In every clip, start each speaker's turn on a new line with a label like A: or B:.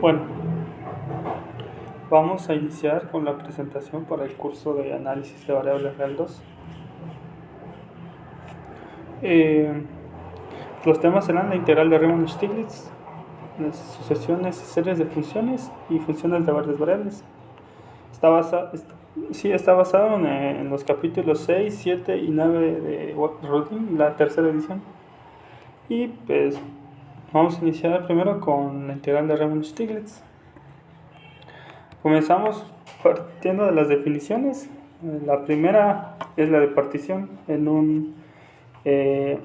A: Bueno, vamos a iniciar con la presentación para el curso de análisis de variables real 2. Los temas serán la integral de Riemann-Stiglitz, las sucesiones y series de funciones y funciones de varias variables. Está basado en los capítulos 6, 7 y 9 de Rudin, la tercera edición. Y pues vamos a iniciar primero con la integral de Riemann-Stiglitz. Comenzamos partiendo de las definiciones. La primera es la de partición en un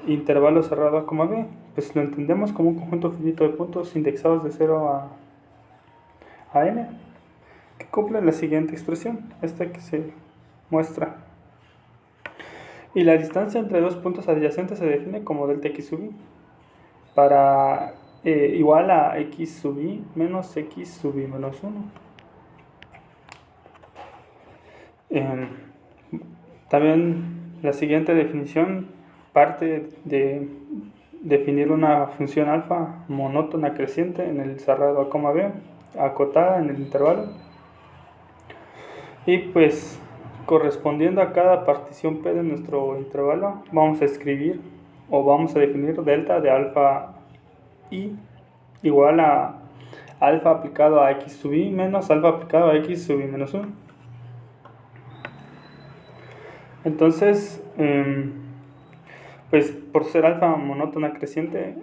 A: intervalo cerrado a, B. Pues lo entendemos como un conjunto finito de puntos indexados de 0 a n, que cumple la siguiente expresión, esta que se muestra. Y la distancia entre dos puntos adyacentes se define como delta x sub i, para igual a x sub i menos x sub i menos 1. También la siguiente definición parte de definir una función alfa monótona creciente en el cerrado a, b, acotada en el intervalo. Y pues correspondiendo a cada partición p de nuestro intervalo, vamos a escribir o vamos a definir delta de alfa i igual a alfa aplicado a x sub i menos alfa aplicado a x sub i menos 1. Entonces, pues por ser alfa monótona creciente,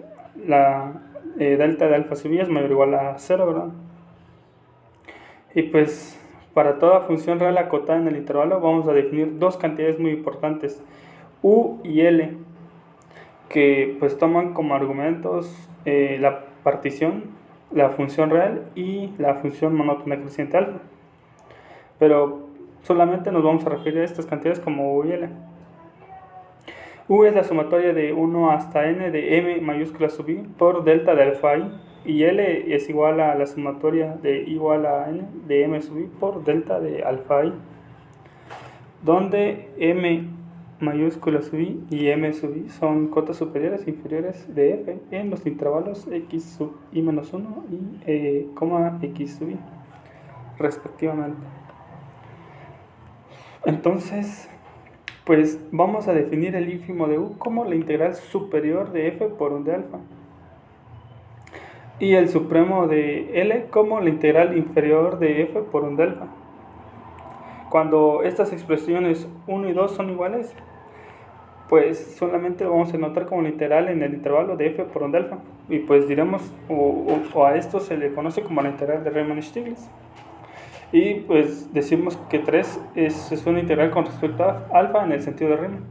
A: la delta de alfa sub i es mayor o igual a 0, ¿verdad? Y pues para toda función real acotada en el intervalo vamos a definir dos cantidades muy importantes, u y l, que pues toman como argumentos la partición, la función real y la función monótona creciente alfa. Pero solamente nos vamos a referir a estas cantidades como u y l. U es la sumatoria de 1 hasta n de m mayúscula sub i por delta de alfa i, y L es igual a la sumatoria de igual a n de m sub i por delta de alfa i, donde m mayúscula sub i y m sub i son cotas superiores e inferiores de f en los intervalos x sub i menos 1 y x sub i, respectivamente. Entonces, pues vamos a definir el ínfimo de u como la integral superior de f por 1 de alfa, y el supremo de L como la integral inferior de f por 1 de alfa. Cuando estas expresiones 1 y 2 son iguales, pues solamente vamos a notar como la integral en el intervalo de f por 1 de alfa, y pues diremos, o a esto se le conoce como la integral de Riemann-Stiglitz. Y pues decimos que 3 es una integral con respecto a alfa en el sentido de Riemann.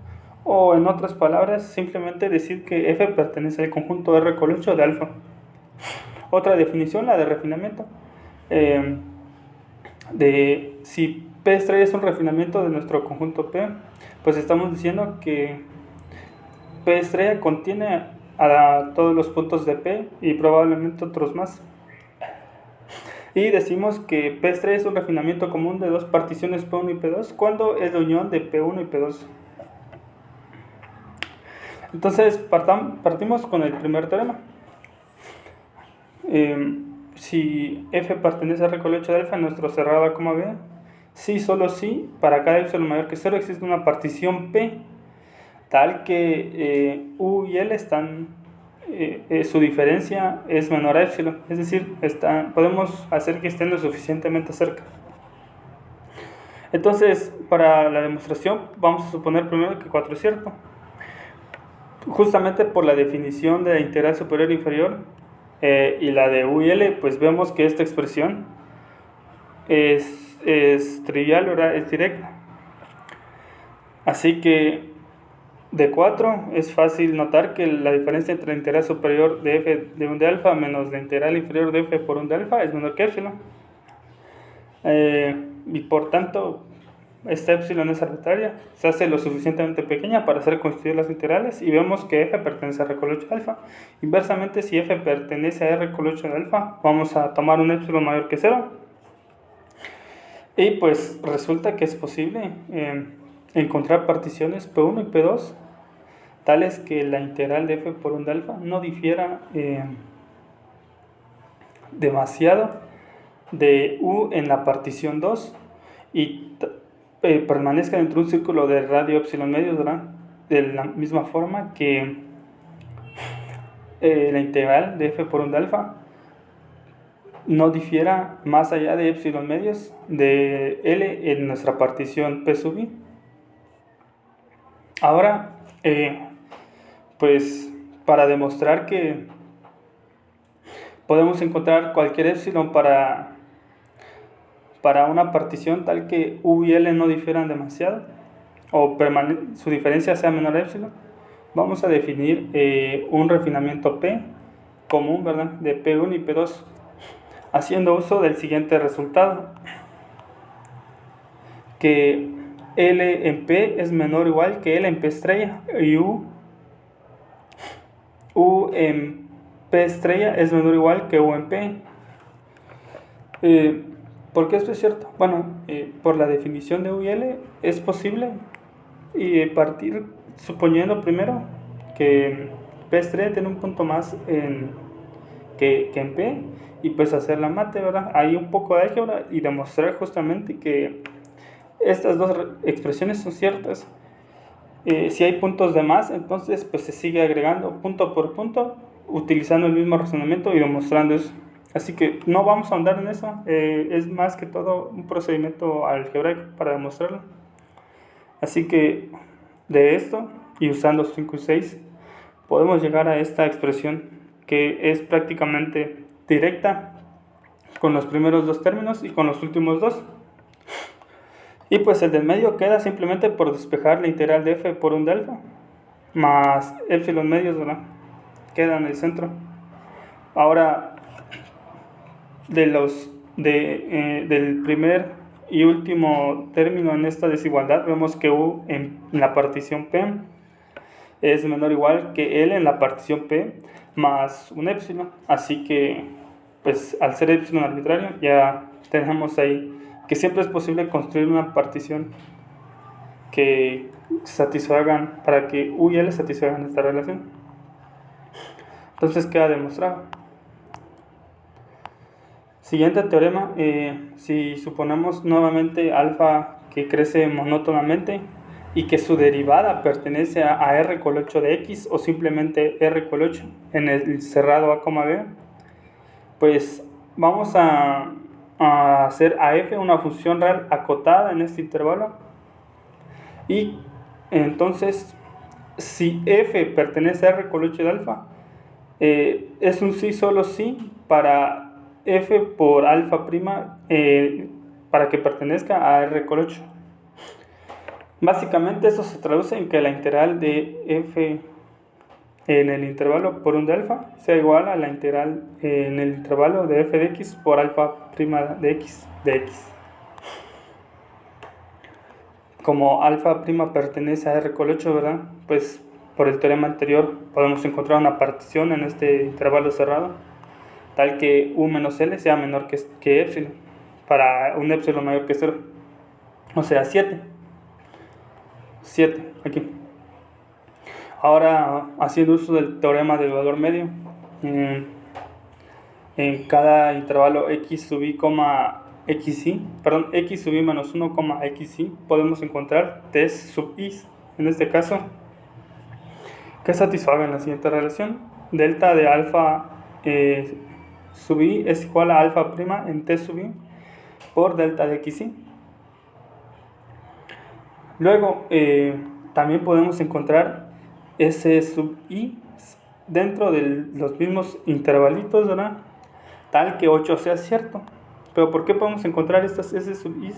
A: O en otras palabras, simplemente decir que f pertenece al conjunto R colucho de alfa. Otra definición, la de refinamiento. Si P estrella es un refinamiento de nuestro conjunto P, pues estamos diciendo que P estrella contiene a todos los puntos de P y probablemente otros más. Y decimos que P estrella es un refinamiento común de dos particiones P1 y P2 cuando es la unión de P1 y P2. Entonces partimos con el primer teorema. Si f pertenece a R colucho de alfa en nuestro cerrado a, b, sí, solo sí, para cada epsilon mayor que 0 existe una partición P tal que u y l están, su diferencia es menor a epsilon, es decir, podemos hacer que estén lo suficientemente cerca. Entonces, para la demostración vamos a suponer primero que 4 es cierto, justamente por la definición de la integral superior e inferior y la de u y l, pues vemos que esta expresión es trivial, ¿verdad? Es directa. Así que de 4 es fácil notar que la diferencia entre la integral superior de f de 1 de alfa menos la integral inferior de f por 1 de alfa es menor que epsilon. Y por tanto, esta epsilon es arbitraria, se hace lo suficientemente pequeña para hacer constituir las integrales, y vemos que f pertenece a R colucho de alfa. Inversamente, si f pertenece a R colucho de alfa, vamos a tomar un epsilon mayor que 0. Y pues resulta que es posible encontrar particiones P1 y P2 tales que la integral de f por 1 de alfa no difiera demasiado de U en la partición 2 y permanezca dentro de un círculo de radio epsilon medios, ¿verdad? De la misma forma que la integral de f por 1 de alfa no difiera más allá de epsilon medios de L en nuestra partición P sub I. Ahora, pues para demostrar que podemos encontrar cualquier epsilon para una partición tal que U y L no difieran demasiado o su diferencia sea menor a epsilon, vamos a definir un refinamiento P común, ¿verdad? De P1 y P2, haciendo uso del siguiente resultado, que L en P es menor o igual que L en P estrella y U en P estrella es menor o igual que U en P. ¿Por qué esto es cierto? Bueno, por la definición de U y L es posible partir suponiendo primero que P estrella tiene un punto más que en P, y pues hacer la mate, ¿verdad? Hay un poco de álgebra y demostrar justamente que estas dos expresiones son ciertas. Si hay puntos de más, entonces pues se sigue agregando punto por punto, utilizando el mismo razonamiento y demostrando eso. Así que no vamos a ahondar en eso, es más que todo un procedimiento algebraico para demostrarlo. Así que de esto, y usando 5 y 6, podemos llegar a esta expresión que es prácticamente directa con los primeros dos términos y con los últimos dos. Y pues el del medio queda simplemente por despejar la integral de f por 1 de alfa más epsilon medios, ¿verdad? Queda en el centro. Ahora, del primer y último término en esta desigualdad, vemos que U en la partición P es menor o igual que L en la partición P más un epsilon. Así que, pues al ser epsilon arbitrario, ya tenemos ahí que siempre es posible construir una partición que satisfagan, para que U y L satisfagan esta relación. Entonces queda demostrado. Siguiente teorema, si suponemos nuevamente alfa que crece monótonamente y que su derivada pertenece a R con 8 de X o simplemente R con 8 en el cerrado A, B, pues vamos a hacer a f una función real acotada en este intervalo, y entonces si f pertenece a R con 8 de alfa, es un sí solo sí para f por alfa prima para que pertenezca a R con 8. Básicamente eso se traduce en que la integral de f en el intervalo por 1 de alfa sea igual a la integral en el intervalo de f de x por alfa prima de x. Como alfa prima pertenece a R con 8, ¿verdad? Pues por el teorema anterior podemos encontrar una partición en este intervalo cerrado tal que U menos L sea menor que epsilon, para un epsilon mayor que 0, o sea 7 aquí. Ahora, haciendo uso del teorema del valor medio, en cada intervalo x sub i, x sub i menos 1, xi, podemos encontrar t sub i, en este caso, que satisfagan la siguiente relación: delta de alfa sub i es igual a alfa prima en t sub i por delta de xi. Luego, también podemos encontrar S sub i dentro de los mismos intervalitos, ¿verdad? Tal que 8 sea cierto. Pero ¿por qué podemos encontrar estas S sub i?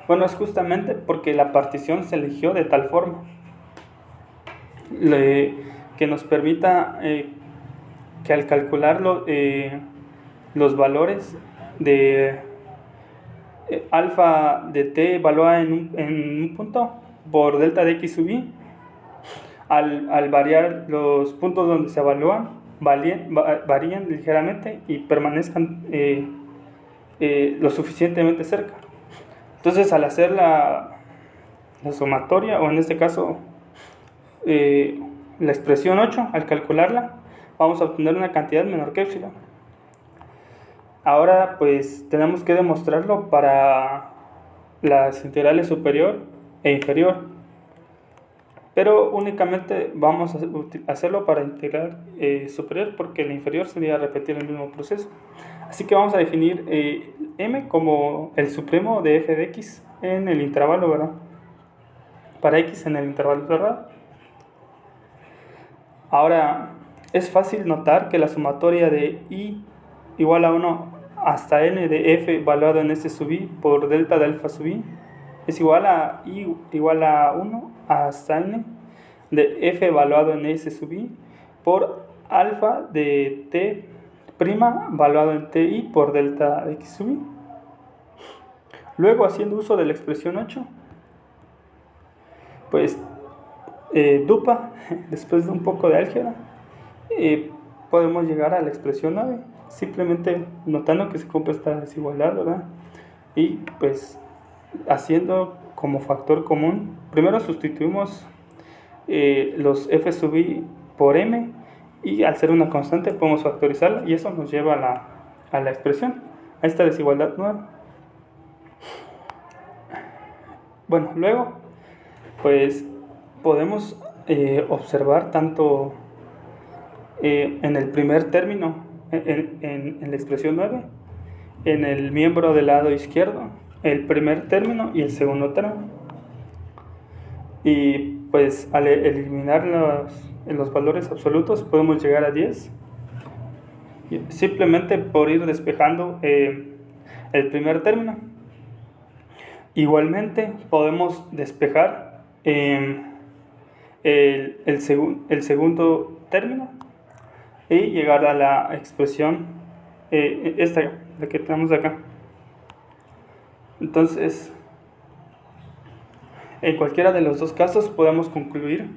A: Bueno, es justamente porque la partición se eligió de tal forma que nos permita que al calcular los valores de alfa de t evaluada en un punto por delta de x sub i, al variar los puntos donde se evalúan, varían ligeramente y permanezcan lo suficientemente cerca. Entonces, al hacer la sumatoria, o en este caso la expresión 8, al calcularla, vamos a obtener una cantidad menor que epsilon. Ahora pues tenemos que demostrarlo para las integrales superior e inferior, pero únicamente vamos a hacerlo para integral superior, porque el inferior sería repetir el mismo proceso. Así que vamos a definir m como el supremo de f de x en el intervalo, ¿verdad? Para x en el intervalo cerrado. Ahora, es fácil notar que la sumatoria de i igual a 1 hasta n de f evaluado en s sub i por delta de alfa sub i es igual a i igual a 1 hasta n de f evaluado en s sub i por alfa de t' evaluado en ti por delta x sub i. Luego, haciendo uso de la expresión 8, pues dupa, después de un poco de álgebra, podemos llegar a la expresión 9, simplemente notando que se cumple esta desigualdad, ¿verdad? Y pues haciendo como factor común, primero sustituimos los f sub i por m, y al ser una constante podemos factorizarla, y eso nos lleva a la expresión, a esta desigualdad nueva. Bueno, luego pues podemos observar tanto en el primer término, en la expresión 9, en el miembro del lado izquierdo, el primer término y el segundo término. Y pues al eliminar los valores absolutos podemos llegar a 10, simplemente por ir despejando el primer término. Igualmente podemos despejar el segundo término y llegar a la expresión esta, la que tenemos acá. Entonces, en cualquiera de los dos casos podemos concluir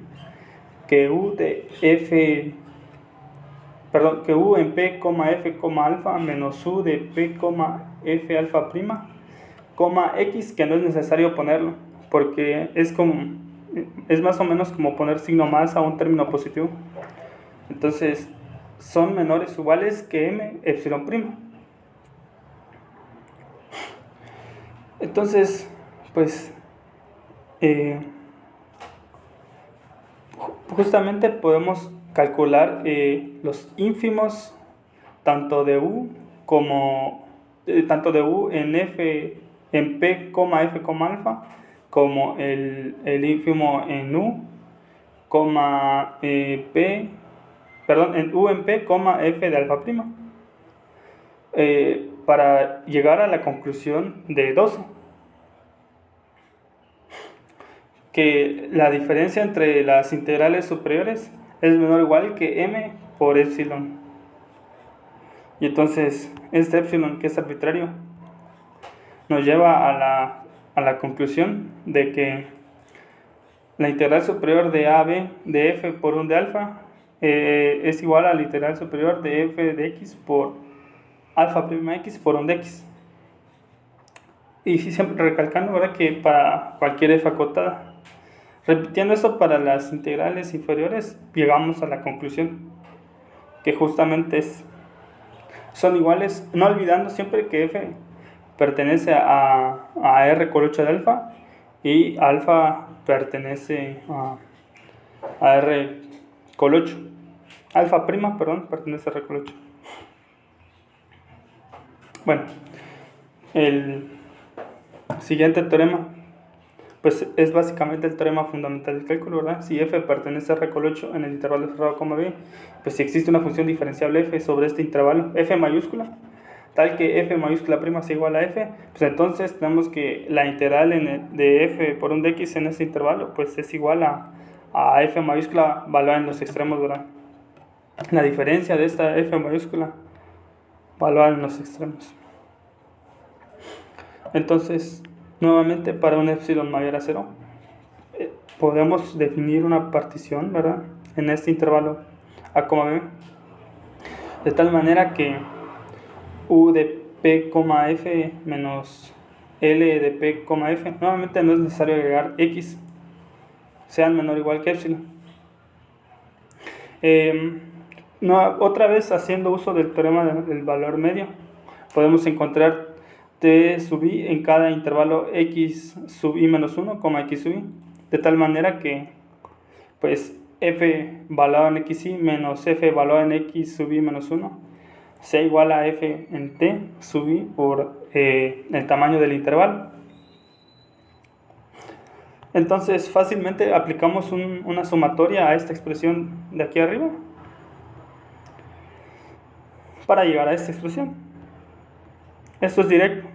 A: que u en p, f, alfa menos u de p, f alfa prima, x, que no es necesario ponerlo, porque es más o menos como poner signo más a un término positivo. Entonces, son menores o iguales que m epsilon prima. Entonces, pues justamente podemos calcular los ínfimos tanto de u en f en p, f, alfa, como el ínfimo en u, en u en p, f de alfa prima, para llegar a la conclusión de 12, que la diferencia entre las integrales superiores es menor o igual que m por epsilon. Y entonces este epsilon, que es arbitrario, nos lleva a la conclusión de que la integral superior de a a b de f por 1 de alfa es igual a la integral superior de f de x por alfa prima x por 1 de x. Y siempre recalcando, ¿verdad?, que para cualquier f acotada. Repitiendo eso para las integrales inferiores, llegamos a la conclusión que justamente son iguales, no olvidando siempre que f pertenece a R con 8 de alfa y alfa pertenece a R con 8. Alfa prima, pertenece a R con 8. Bueno, el siguiente teorema pues es básicamente el teorema fundamental del cálculo, ¿verdad? Si f pertenece a R con 8 en el intervalo cerrado, b, pues si existe una función diferenciable f sobre este intervalo, f mayúscula, tal que f mayúscula prima sea igual a f, pues entonces tenemos que la integral de f por 1 de x en este intervalo pues es igual a f mayúscula valuada en los extremos, ¿verdad? La diferencia de esta f mayúscula valuada en los extremos. Entonces, nuevamente, para un epsilon mayor a 0, podemos definir una partición, ¿verdad?, en este intervalo a, b, de tal manera que u de p, f menos l de p, f, nuevamente no es necesario agregar x, sean menor o igual que epsilon. Otra vez haciendo uso del teorema del valor medio, podemos encontrar t sub i en cada intervalo x sub i menos 1, x sub i, de tal manera que pues f evaluado en xi menos f evaluado en x sub i menos 1 sea igual a f en t sub i por el tamaño del intervalo. Entonces fácilmente aplicamos una sumatoria a esta expresión de aquí arriba para llegar a esta expresión. Esto es directo.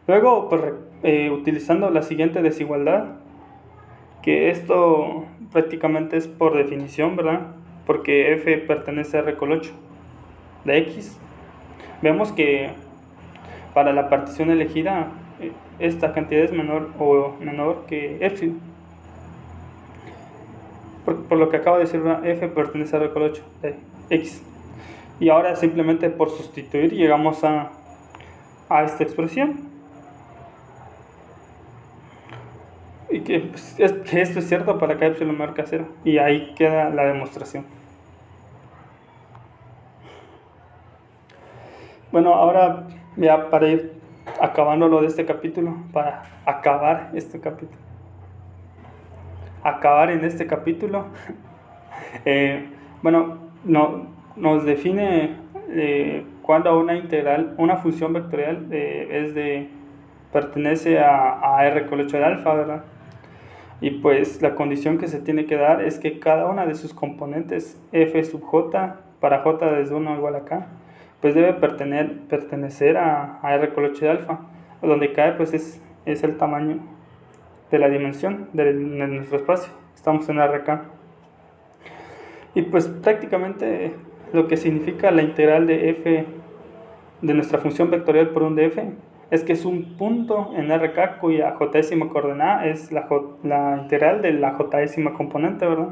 A: Luego, pues, utilizando la siguiente desigualdad, que esto prácticamente es por definición, ¿verdad? Porque f pertenece a R con 8 de x. Vemos que para la partición elegida esta cantidad es menor que epsilon. Por lo que acabo de decir, ¿verdad? F pertenece a R con 8 de x. Y ahora simplemente por sustituir llegamos a esta expresión. Y que, pues, que esto es cierto para que epsilon menor que 0. Y ahí queda la demostración. Bueno, ahora ya para ir acabándolo de este capítulo, para acabar este capítulo. Acabar en este capítulo. Bueno, nos define cuando una integral, una función vectorial pertenece a R con 8 de alfa, ¿verdad? Y pues la condición que se tiene que dar es que cada una de sus componentes f sub j, para j desde 1 igual a k, pues debe pertenecer a R con 8 de alfa, donde k pues es el tamaño de la dimensión de nuestro espacio. Estamos en RK. Y pues prácticamente lo que significa la integral de f de nuestra función vectorial por un df es que es un punto en RK cuya jésima coordenada es la integral de la jésima componente, ¿verdad?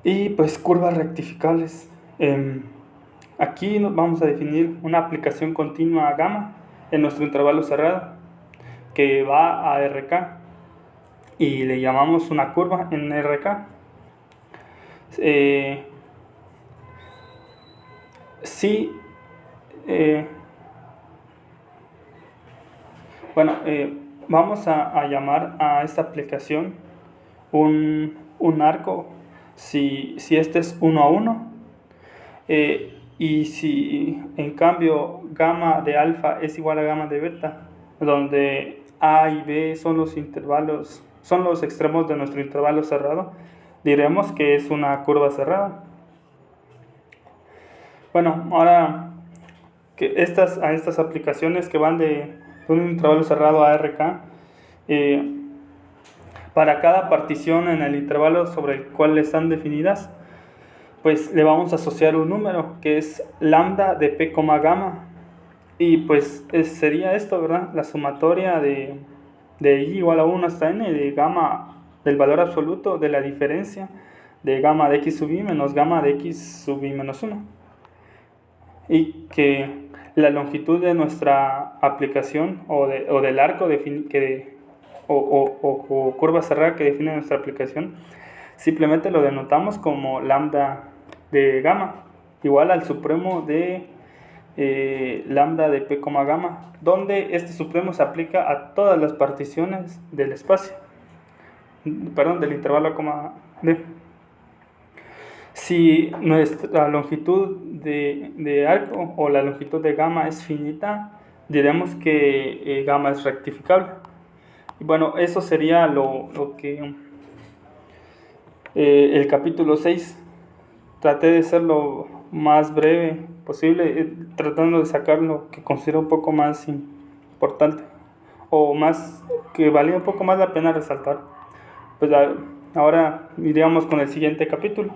A: Y pues curvas rectificables. Aquí nos vamos a definir una aplicación continua a gamma en nuestro intervalo cerrado que va a RK y le llamamos una curva en RK. Vamos a llamar a esta aplicación un arco si este es 1 a 1, y si en cambio gamma de alfa es igual a gamma de beta, donde a y b son los intervalos, son los extremos de nuestro intervalo cerrado, diremos que es una curva cerrada. Bueno, ahora que estas aplicaciones que van de un intervalo cerrado a RK, para cada partición en el intervalo sobre el cual están definidas, pues le vamos a asociar un número que es lambda de p, gamma, y pues sería esto, ¿verdad? La sumatoria de i igual a 1 hasta n de gamma del valor absoluto de la diferencia de gamma de x sub i menos gamma de x sub i menos 1, y que la longitud de nuestra aplicación o del arco o curva cerrada que define nuestra aplicación, simplemente lo denotamos como lambda de gamma igual al supremo de lambda de p, gamma, donde este supremo se aplica a todas las particiones del espacio, del intervalo d. Si nuestra longitud de arco o la longitud de gamma es finita, diremos que gamma es rectificable. Y bueno, eso sería lo que el capítulo 6. Traté de ser lo más breve posible, tratando de sacar lo que considero un poco más importante o más que valía un poco más la pena resaltar. Pues ahora iríamos con el siguiente capítulo.